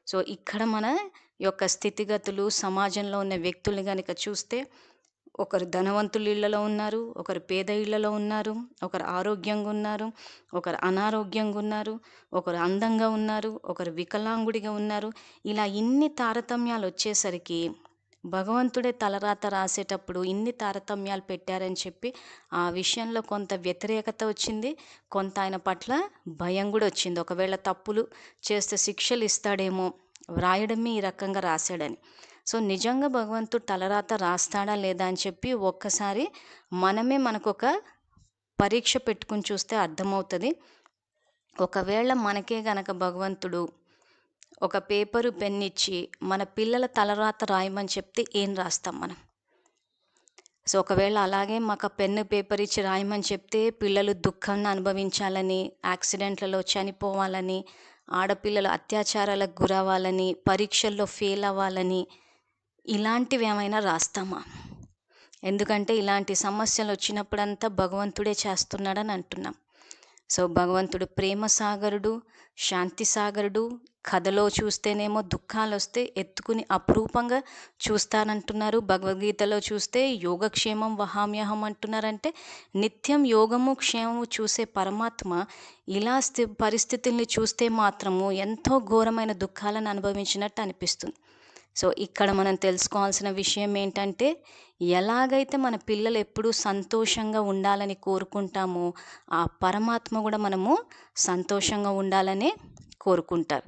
So, ఇక్కడ మన యొక్క స్థితిగతులు సమాజంలో ఉన్న వ్యక్తుల్ని గనక చూస్తే ఒకరు ధనవంతుల ఇళ్లలో ఉన్నారు, ఒకరు పేద ఇళ్లలో ఉన్నారు, ఒకరు ఆరోగ్యంగా ఉన్నారు, ఒకరు అనారోగ్యంగా ఉన్నారు, ఒకరు అందంగా ఉన్నారు, ఒకరు వికలాంగుడిగా ఉన్నారు. ఇలా ఇన్ని తారతమ్యాలు వచ్చేసరికి భగవంతుడే తలరాత రాసేటప్పుడు ఇన్ని తారతమ్యాలు పెట్టారని చెప్పి ఆ విషయంలో కొంత వ్యతిరేకత వచ్చింది. కొంత ఆయన పట్ల భయం కూడా వచ్చింది. ఒకవేళ తప్పులు చేస్తే శిక్షలు ఇస్తాడేమో, వ్రాయడమే ఈ రకంగా రాశాడని. సో, నిజంగా భగవంతుడు తలరాత రాస్తాడా లేదా అని చెప్పి ఒక్కసారి మనమే మనకొక పరీక్ష పెట్టుకుని చూస్తే అర్థమవుతది. ఒకవేళ మనకే గనక భగవంతుడు ఒక పేపరు, పెన్నిచ్చి మన పిల్లల తలరాత రాయమని చెప్తే ఏం రాస్తాం మనం? సో, ఒకవేళ అలాగే మాకు పెన్ను, పేపర్ ఇచ్చి రాయమని చెప్తే పిల్లలు దుఃఖాన్ని అనుభవించాలని, యాక్సిడెంట్లలో చనిపోవాలని, ఆడపిల్లలు అత్యాచారాలకు గురవ్వాలని, పరీక్షల్లో ఫెయిల్ అవ్వాలని, ఇలాంటివి ఏమైనా రాస్తామా? ఎందుకంటే ఇలాంటి సమస్యలు వచ్చినప్పుడంతా భగవంతుడే చేస్తున్నాడని అంటున్నాం. సో, భగవంతుడు ప్రేమ సాగరుడు, శాంతి సాగరుడు. కథలో చూస్తేనేమో దుఃఖాలొస్తే ఎత్తుకుని అపురూపంగా చూస్తానంటున్నారు. భగవద్గీతలో చూస్తే యోగక్షేమం వహామ్యహం అంటున్నారంటే నిత్యం యోగము, క్షేమము చూసే పరమాత్మ ఇలా పరిస్థితుల్ని చూస్తే మాత్రము ఎంతో ఘోరమైన దుఃఖాలను అనుభవించినట్టు అనిపిస్తుంది. సో, ఇక్కడ మనం తెలుసుకోవాల్సిన విషయం ఏంటంటే, ఎలాగైతే మన పిల్లలు ఎప్పుడూ సంతోషంగా ఉండాలని కోరుకుంటామో, ఆ పరమాత్మ కూడా మనము సంతోషంగా ఉండాలనే కోరుకుంటారు.